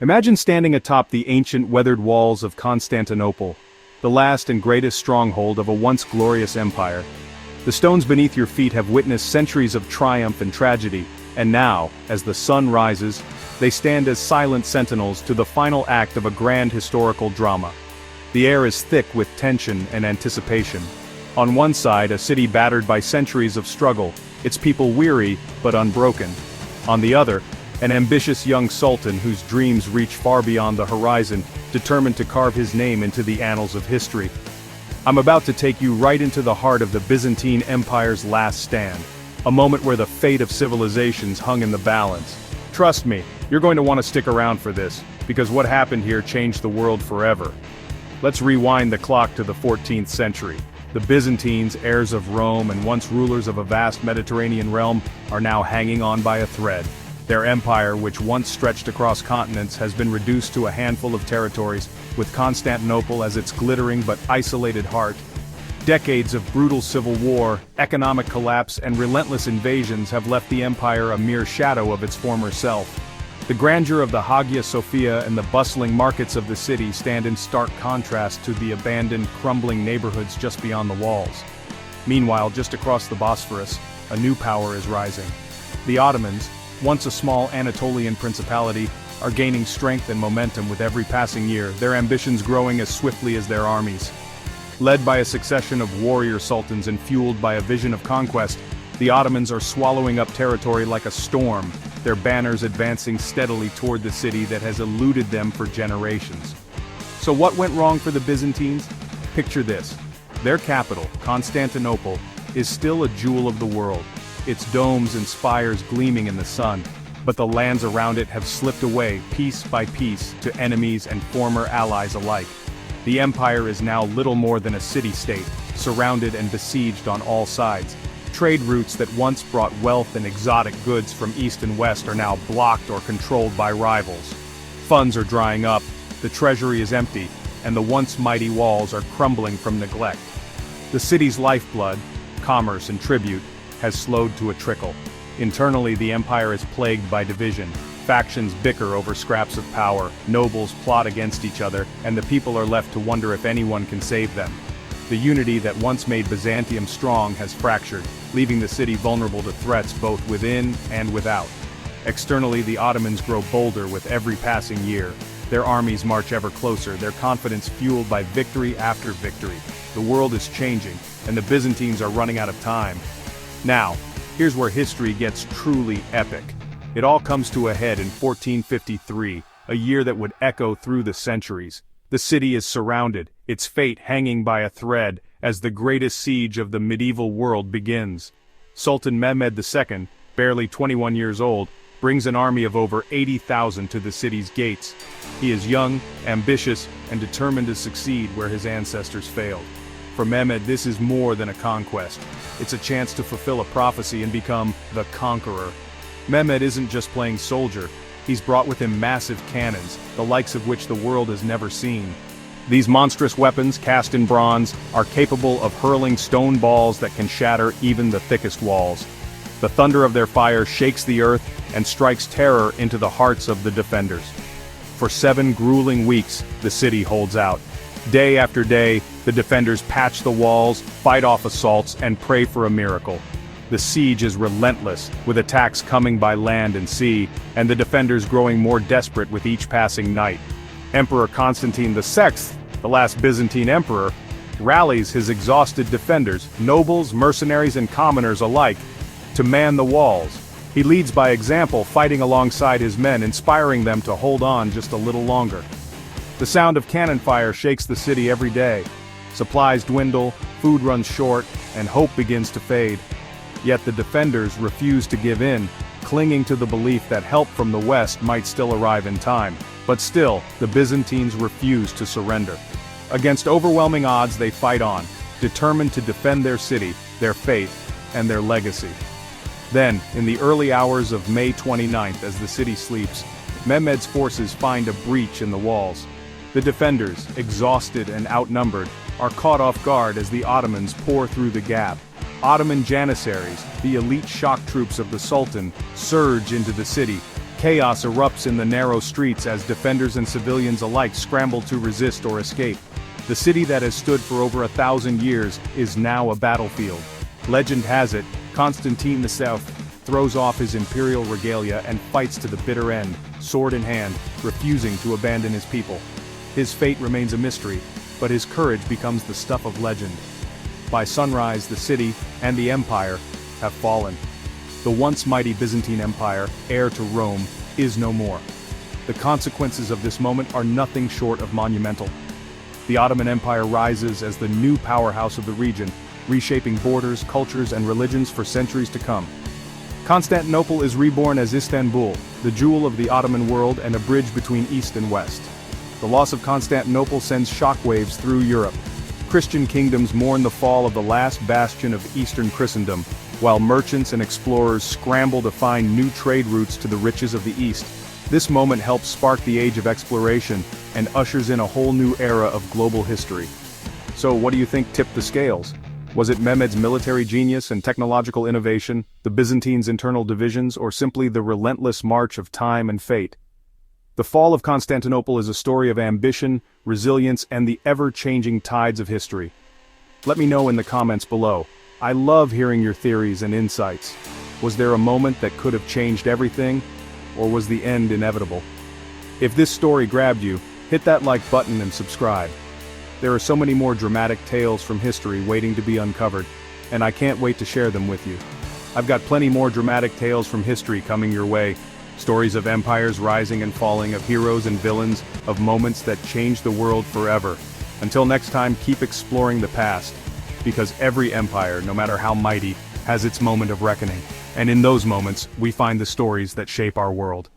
Imagine standing atop the ancient weathered walls of Constantinople, the last and greatest stronghold of a once glorious empire. The stones beneath your feet have witnessed centuries of triumph and tragedy, and now, as the sun rises, they stand as silent sentinels to the final act of a grand historical drama. The air is thick with tension and anticipation. On one side, a city battered by centuries of struggle, its people weary but unbroken. On the other, an ambitious young sultan whose dreams reach far beyond the horizon, determined to carve his name into the annals of history. I'm about to take you right into the heart of the Byzantine Empire's last stand, a moment where the fate of civilizations hung in the balance. Trust me, you're going to want to stick around for this, because what happened here changed the world forever. Let's rewind the clock to the 14th century. The Byzantines, heirs of Rome and once rulers of a vast Mediterranean realm, are now hanging on by a thread. Their empire, which once stretched across continents, has been reduced to a handful of territories, with Constantinople as its glittering but isolated heart. Decades of brutal civil war, economic collapse, and relentless invasions have left the empire a mere shadow of its former self. The grandeur of the Hagia Sophia and the bustling markets of the city stand in stark contrast to the abandoned, crumbling neighborhoods just beyond the walls. Meanwhile, just across the Bosphorus, a new power is rising. The Ottomans, once a small Anatolian principality, are gaining strength and momentum with every passing year, their ambitions growing as swiftly as their armies. Led by a succession of warrior sultans and fueled by a vision of conquest, the Ottomans are swallowing up territory like a storm, their banners advancing steadily toward the city that has eluded them for generations. So what went wrong for the Byzantines? Picture this. Their capital, Constantinople, is still a jewel of the world, its domes and spires gleaming in the sun, but the lands around it have slipped away piece by piece to enemies and former allies alike. The empire is now little more than a city-state, surrounded and besieged on all sides. Trade routes that once brought wealth and exotic goods from east and west are now blocked or controlled by rivals. Funds are drying up, the treasury is empty, and the once mighty walls are crumbling from neglect. The city's lifeblood, commerce and tribute, has slowed to a trickle. Internally, the empire is plagued by division. Factions bicker over scraps of power, nobles plot against each other, and the people are left to wonder if anyone can save them. The unity that once made Byzantium strong has fractured, leaving the city vulnerable to threats both within and without. Externally, the Ottomans grow bolder with every passing year. Their armies march ever closer, their confidence fueled by victory after victory. The world is changing, and the Byzantines are running out of time. Now, here's where history gets truly epic. It all comes to a head in 1453, a year that would echo through the centuries. The city is surrounded, its fate hanging by a thread, as the greatest siege of the medieval world begins. Sultan Mehmed II, barely 21 years old, brings an army of over 80,000 to the city's gates. He is young, ambitious, and determined to succeed where his ancestors failed. For Mehmed, this is more than a conquest. It's a chance to fulfill a prophecy and become the conqueror. Mehmed isn't just playing soldier, he's brought with him massive cannons, the likes of which the world has never seen. These monstrous weapons, cast in bronze, are capable of hurling stone balls that can shatter even the thickest walls. The thunder of their fire shakes the earth and strikes terror into the hearts of the defenders. For 7 grueling weeks, the city holds out. Day after day, the defenders patch the walls, fight off assaults, and pray for a miracle. The siege is relentless, with attacks coming by land and sea, and the defenders growing more desperate with each passing night. Emperor Constantine VI, the last Byzantine emperor, rallies his exhausted defenders, nobles, mercenaries, and commoners alike, to man the walls. He leads by example, fighting alongside his men, inspiring them to hold on just a little longer. The sound of cannon fire shakes the city every day. Supplies dwindle, food runs short, and hope begins to fade. Yet the defenders refuse to give in, clinging to the belief that help from the west might still arrive in time. But still, the Byzantines refuse to surrender. Against overwhelming odds, they fight on, determined to defend their city, their faith, and their legacy. Then, in the early hours of May 29th, as the city sleeps, Mehmed's forces find a breach in the walls. The defenders, exhausted and outnumbered, are caught off guard as the Ottomans pour through the gap. Ottoman Janissaries, the elite shock troops of the Sultan, surge into the city, Chaos erupts in the narrow streets as defenders and civilians alike scramble to resist or escape. The city that has stood for over 1,000 years is now a battlefield. Legend has it, Constantine the throws off his imperial regalia and fights to the bitter end, sword in hand, refusing to abandon his people. His fate remains a mystery, but his courage becomes the stuff of legend. By sunrise, the city and the empire have fallen. The once mighty Byzantine Empire, heir to Rome, is no more. The consequences of this moment are nothing short of monumental. The Ottoman Empire rises as the new powerhouse of the region, reshaping borders, cultures, and religions for centuries to come. Constantinople is reborn as Istanbul, the jewel of the Ottoman world and a bridge between East and West. The loss of Constantinople sends shockwaves through Europe. Christian kingdoms mourn the fall of the last bastion of Eastern Christendom, while merchants and explorers scramble to find new trade routes to the riches of the East. This moment helps spark the age of exploration and ushers in a whole new era of global history. So what do you think tipped the scales? Was it Mehmed's military genius and technological innovation, the Byzantines' internal divisions, or simply the relentless march of time and fate? The fall of Constantinople is a story of ambition, resilience, and the ever-changing tides of history. Let me know in the comments below. I love hearing your theories and insights. Was there a moment that could have changed everything, or was the end inevitable? If this story grabbed you, hit that like button and subscribe. There are so many more dramatic tales from history waiting to be uncovered, and I can't wait to share them with you. I've got plenty more dramatic tales from history coming your way. Stories of empires rising and falling, of heroes and villains, of moments that changed the world forever. Until next time, keep exploring the past, because every empire, no matter how mighty, has its moment of reckoning. And in those moments, we find the stories that shape our world.